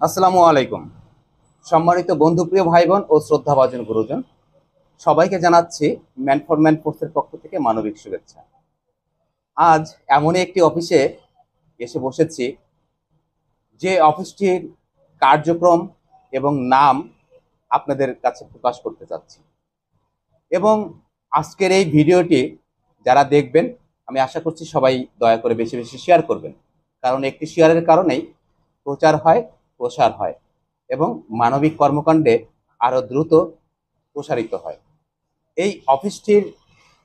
আসসালামু আলাইকুম। সম্মানিত বন্ধু, প্রিয় ভাই বোন ও শ্রদ্ধাভাজন গুরুজন, সবাইকে জানাচ্ছি ম্যান ফর ম্যান ফোর্সের পক্ষ থেকে মানবিক শুভেচ্ছা। আজ এমনই একটি অফিসে এসে বসেছি, যে অফিসটির কার্যক্রম এবং নাম আপনাদের কাছে প্রকাশ করতে চাচ্ছি। এবং আজকের এই ভিডিওটি যারা দেখবেন, আমি আশা করছি সবাই দয়া করে বেশি বেশি শেয়ার করবেন, কারণ একটি শেয়ারের কারণেই প্রচার হয়, প্রসার হয় এবং মানবিক কর্মকাণ্ডে আরো দ্রুত প্রসারিত হয়। এই অফিসটির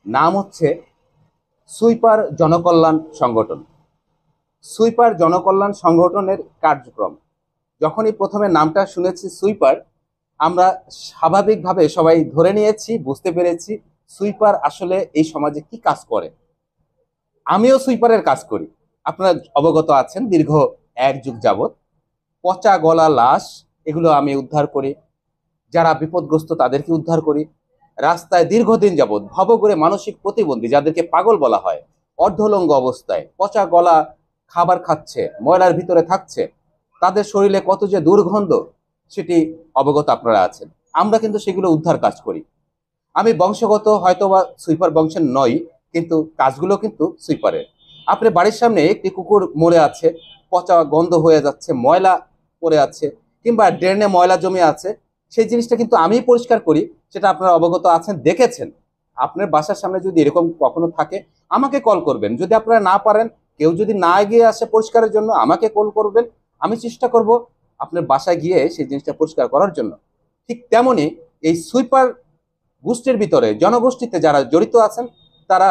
নাম হচ্ছে সুইপার জনকল্যাণ সংগঠন। সুইপার জনকল্যাণ সংগঠনের কার্যক্রম, যখনই প্রথমে নামটা শুনেছি সুইপার, আমরা স্বাভাবিকভাবে সবাই ধরে নিয়েছি, বুঝতে পেরেছি সুইপার আসলে এই সমাজে কি কাজ করে। আমিও সুইপারের কাজ করি, আপনারা অবগত আছেন। দীর্ঘ 1 যুগ যাবত পচা গলা লাশ এগুলো আমি উদ্ধার করি, যারা বিপদগ্রস্ত তাদেরকে উদ্ধার করি। রাস্তায় দীর্ঘদিন যাবৎ ভবঘুরে মানসিক প্রতিবন্ধী, যাদেরকে পাগল বলা হয়, অর্ধলঙ্গ অবস্থায় পচা গলা খাবার খাচ্ছে, ময়লার ভিতরে থাকছে, তাদের শরীরে কত যে দুর্গন্ধ সেটি অবগত আপনারা আছেন। আমরা কিন্তু সেগুলো উদ্ধার কাজ করি। আমি বংশগত হয়তোবা সুইপার বংশের নই, কিন্তু কাজগুলো কিন্তু সুইপারের। আপনি বাড়ির সামনে একটি কুকুর মরে আছে, পচা গন্ধ হয়ে যাচ্ছে, ময়লা পড়ে আছে, কিংবা ড্রেনে ময়লা জমে আছে, সেই জিনিসটা কিন্তু আমি পরিষ্কার করি। সেটা আপনারা অবগত আছেন, দেখেছেন। আপনার বাসার সামনে যদি এরকম কখনো থাকে, আমাকে কল করবেন। যদি আপনারা না পারেন, কেউ যদি না এগিয়ে আসে পরিষ্কারের জন্য, আমাকে কল করবেন। আমি চেষ্টা করব আপনার বাসায় গিয়ে সেই জিনিসটা পরিষ্কার করার জন্য। ঠিক তেমনি এই সুইপার গোষ্ঠীর ভিতরে, জনগোষ্ঠীতে যারা জড়িত আছেন, তারা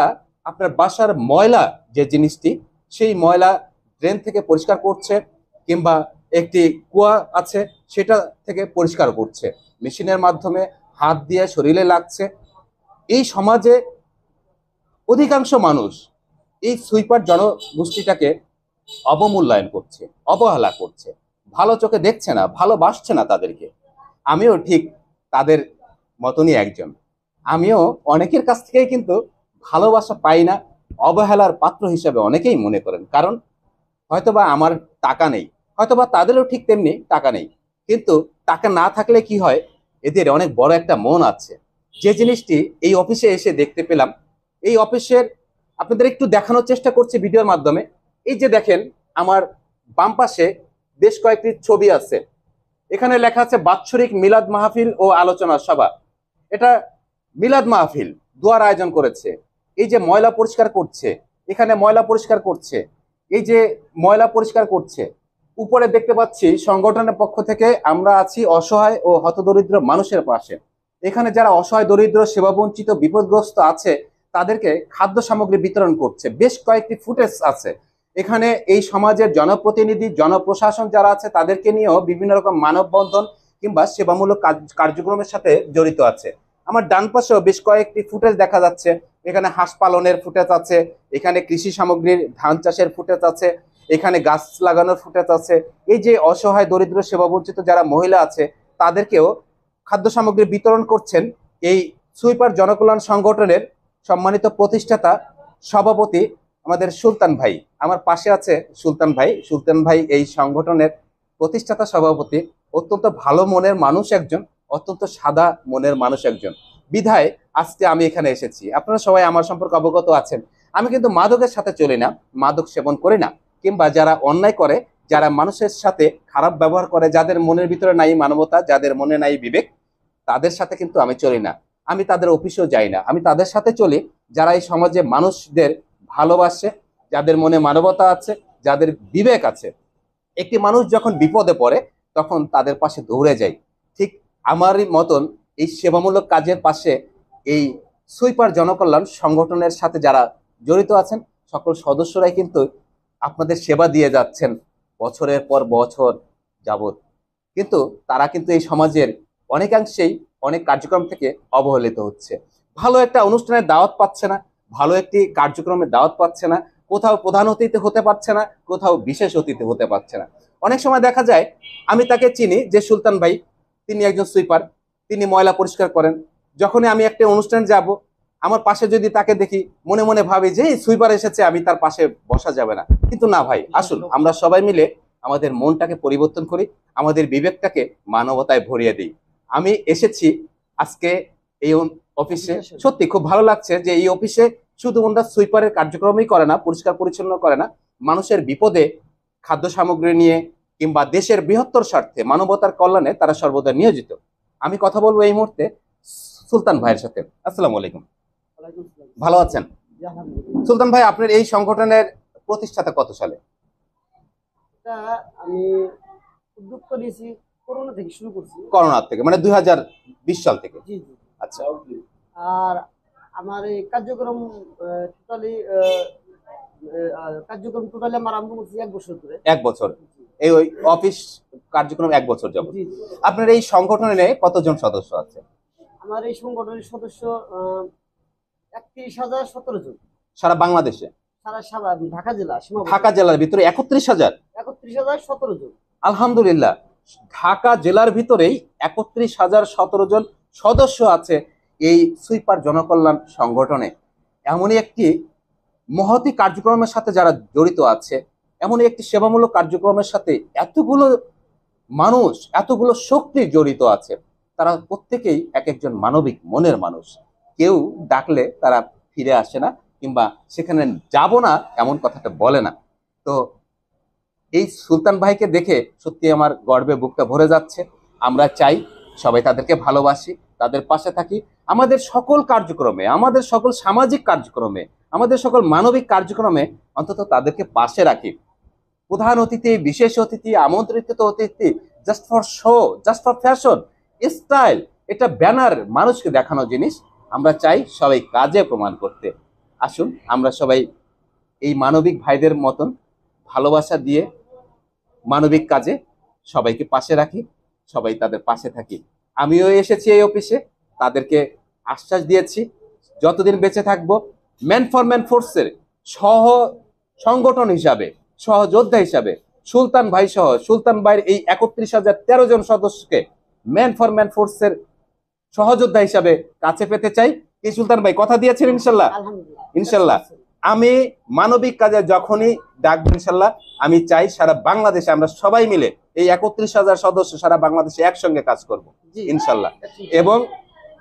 আপনার বাসার ময়লা যে জিনিসটি, সেই ময়লা ড্রেন থেকে পরিষ্কার করছে, কিংবা একটি কুয়া আছে সেটা থেকে পরিষ্কার করছে, মেশিনের মাধ্যমে হাত দিয়ে শরীরে লাগছে। এই সমাজে অধিকাংশ মানুষ এই সুইপার জনগোষ্ঠীটাকে অবমূল্যায়ন করছে, অবহেলা করছে, ভালো চোখে দেখছে না, ভালোবাসছে না তাদেরকে। আমিও ঠিক তাদের মতনই একজন। আমিও অনেকের কাছ থেকেই কিন্তু ভালোবাসা পাই না, অবহেলার পাত্র হিসেবে অনেকেই মনে করেন। কারণ হয়তোবা আমার টাকা নেই, হয়তোবা তাদেরও ঠিক তেমনি টাকা নেই। কিন্তু টাকা না থাকলে কি হয়, এদের অনেক বড় একটা মন আছে। যে জিনিসটি এই অফিসে এসে দেখতে পেলাম, এই অফিসের আপনাদের একটু দেখানোর চেষ্টা করছি ভিডিওর মাধ্যমে। এই যে দেখেন, আমার বাম পাশে বেশ কয়েকটি ছবি আছে। এখানে লেখা আছে বাৎসরিক মিলাদ মাহফিল ও আলোচনা সভা। এটা মিলাদ মাহফিল, দোয়ার আয়োজন করেছে। এই যে ময়লা পরিষ্কার করছে, এখানে ময়লা পরিষ্কার করছে, এই যে ময়লা পরিষ্কার করছে। উপরে দেখতে পাচ্ছি সংগঠনের পক্ষ থেকে আমরা আছি অসহায় ও হতদরিদ্র মানুষের পাশে। এখানে যারা অসহায়, দরিদ্র, সেবাবঞ্চিত, বিপদগ্রস্ত আছে, তাদেরকে খাদ্য সামগ্রী বিতরণ করছে। বেশ কয়েকটি ফুটেজ আছে এখানে। এই সমাজের জনপ্রতিনিধি, জনপ্রশাসন যারা আছে, তাদেরকে নিয়েও বিভিন্ন রকম মানববন্ধন কিংবা সেবামূলক কার্যক্রমের সাথে জড়িত আছে। আমার ডান পাশেও বেশ কয়েকটি ফুটেজ দেখা যাচ্ছে। এখানে হাঁস পালনের ফুটেজ আছে, এখানে কৃষি সামগ্রীর, ধান চাষের ফুটেজ আছে, এখানে গাছ লাগানোর ফুটেজ আছে। এই যে অসহায়, দরিদ্র, সেবাবঞ্চিত যারা মহিলা আছে, তাদেরকেও খাদ্য সামগ্রী বিতরণ করছেন এই সুইপার জনকল্যাণ সংগঠনের সম্মানিত প্রতিষ্ঠাতা সভাপতি আমাদের সুলতান ভাই। আমার পাশে আছে সুলতান ভাই। সুলতান ভাই এই সংগঠনের প্রতিষ্ঠাতা সভাপতি, অত্যন্ত ভালো মনের মানুষ একজন, অত্যন্ত সাদা মনের মানুষ একজন। বিধায় আজকে আমি এখানে এসেছি। আপনারা সবাই আমার সম্পর্কে অবগত আছেন। আমি কিন্তু মাদকের সাথে চলি না, মাদক সেবন করি না, কিংবা যারা অন্যায় করে, যারা মানুষের সাথে খারাপ ব্যবহার করে, যাদের মনের ভিতরে নাই মানবতা, যাদের মনে নাই বিবেক, তাদের সাথে কিন্তু আমি চলি না। আমি তাদের অফিসেও যাই না। আমি তাদের সাথে চলি যারা এই সমাজে মানুষদের ভালোবাসে, যাদের মনে মানবতা আছে, যাদের বিবেক আছে। একটি মানুষ যখন বিপদে পড়ে, তখন তাদের পাশে দৌড়ে যাই। ঠিক আমারই মতন এই সেবামূলক কাজের পাশে এই সুইপার জনকল্যাণ সংগঠনের সাথে যারা জড়িত আছেন, সকল সদস্যরাই কিন্তু আপনাদের সেবা দিয়ে যাচ্ছেন বছরের পর বছর যাবত। কিন্তু তারা কিন্তু এই সমাজের অনেকাংশেই অনেক কার্যক্রম থেকে অবহেলিত হচ্ছে। ভালো একটা অনুষ্ঠানের দাওয়াত পাচ্ছে না, ভালো একটি কার্যক্রমের দাওয়াত পাচ্ছে না, কোথাও প্রধান অতিথি হতে পারছে না, কোথাও বিশেষ অতিথি হতে পারছে না। অনেক সময় দেখা যায়, আমি তাকে চিনি যে সুলতান ভাই, তিনি একজন সুইপার, তিনি ময়লা পরিষ্কার করেন। যখনই আমি একটা অনুষ্ঠান যাব, আমার পাশে যদি তাকে দেখি, মনে মনে ভাবি যে এই সুইপার এসেছে, আমি তার পাশে বসা যাবে না। কিন্তু না ভাই, আসুন আমরা সবাই মিলে আমাদের মনটাকে পরিবর্তন করি, আমাদের বিবেকটাকে মানবতায় ভরিয়ে দিই। আমি এসেছি আজকে এই অফিসে, সত্যি খুব ভালো লাগছে যে এই অফিসে শুধু ওনারা সুইপারের কার্যক্রমই করে না, পরিষ্কার পরিচ্ছন্ন করে না, মানুষের বিপদে খাদ্য সামগ্রী নিয়ে কিংবা দেশের বৃহত্তর স্বার্থে মানবতার কল্যাণে তারা সর্বদা নিয়োজিত। আমি কথা বলবো এই মুহূর্তে সুলতান ভাইয়ের সাথে। আসসালামু আলাইকুম, ভালো আছেন? সুলতান ভাই, আপনার এই সংগঠনের প্রতিষ্ঠাতা কত সালে? আমি উদ্যোক্তা নিয়েছি করোনা থেকে শুরু করছি। করোনা থেকে, মানে 2020 সাল থেকে? জি জি। আচ্ছা। আর আমার এই কার্যক্রম টোটালি আমার আরম্ভ করছি 1 বছর ধরে। 1 বছর? এই ওই অফিস কার্যক্রম 1 বছর যাবত। জি। আপনার এই সংগঠনে কতজন সদস্য আছে? আমার এই সংগঠনের সদস্য 31,017 জন। সারা বাংলাদেশে? সারা ঢাকা জেলা ঢাকা জেলার ভিতরে 31,000? 31,017 জন। আলহামদুলিল্লাহ, ঢাকা জেলার ভিতরেই 31,017 জন সদস্য আছে এই সুইপার জনকল্যাণ সংগঠনে। এমনই একটি মহতি কার্যক্রমের সাথে যারা জড়িত আছে, এমনই একটি সেবামূলক কার্যক্রমের সাথে এতগুলো মানুষ, এতগুলো শক্তি জড়িত আছে। তারা প্রত্যেকেই এক একজন মানবিক মনের মানুষ। কেউ ডাকলে তারা ফিরে আসে না, কিংবা সেখানে যাব না এমন কথাটা বলে না। তো এই সুলতান ভাইকে দেখে সত্যি আমার গর্বে বুকটা ভরে যাচ্ছে। আমরা চাই সবাই তাদেরকে ভালোবাসি, তাদের পাশে থাকি, আমাদের সকল কার্যক্রমে, আমাদের সকল সামাজিক কার্যক্রমে, আমাদের সকল মানবিক কার্যক্রমে অন্তত তাদেরকে পাশে রাখি। প্রধান অতিথি, বিশেষ অতিথি, আমন্ত্রিত অতিথি, just for show, just for fashion, style, এটা ব্যানার, মানুষকে দেখানো জিনিস। আমরা চাই সবাই কাজে প্রমাণ করতে। আসুন আমরা সবাই এই মানবিক ভাইদের মতন ভালোবাসা দিয়ে মানবিক কাজে সবাইকে পাশে রাখি, সবাই তাদের পাশে থাকি। আমিও এসেছি এই অফিসে, তাদেরকে আশ্বাস দিয়েছি যতদিন বেঁচে থাকবো ম্যান ফর ম্যান ফোর্সের সহ সংগঠন হিসাবে, সহযোদ্ধা হিসাবে সুলতান ভাই সহ সুলতান ভাইয়ের এই 31,013 জন সদস্যকে ম্যান ফর ম্যান ফোর্সের সহযোদ্ধা হিসাবে কাছে পেতে চাই। কি সুলতান ভাই কথা দিয়েছেন? ইনশাল্লাহ। ইনশাল্লাহ আমি মানবিক কাজে যখনই ডাকবো ইনশাল্লাহ, আমি চাই সারা বাংলাদেশে আমরা সবাই মিলে এই 31,000 সদস্য সারা বাংলাদেশে একসঙ্গে কাজ করব ইনশাল্লাহ। এবং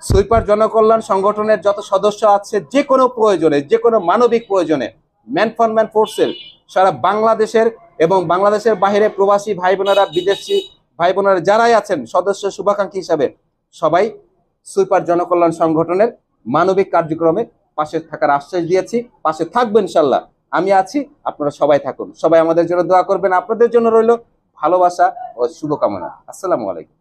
সুইপার জনকল্যাণ সংগঠনের যত সদস্য আছে, যে কোনো প্রয়োজনে, যে কোনো মানবিক প্রয়োজনে ম্যান ফর ম্যান ফোর্সের সারা বাংলাদেশের এবং বাংলাদেশের বাইরে প্রবাসী ভাই বোনেরা, বিদেশি ভাই বোনেরা যারাই আছেন সদস্য শুভাকাঙ্ক্ষী হিসাবে, সবাই সুইপার জনকল্যাণ সংগঠনের মানবিক কার্যক্রমে পাশে থাকার আশ্বাস দিয়েছি, পাশে থাকবেন ইনশাল্লাহ। আমি আছি, আপনারা সবাই থাকুন, সবাই আমাদের জন্য দোয়া করবেন। আপনাদের জন্য রইল ভালোবাসা ও শুভকামনা। আসসালামু আলাইকুম।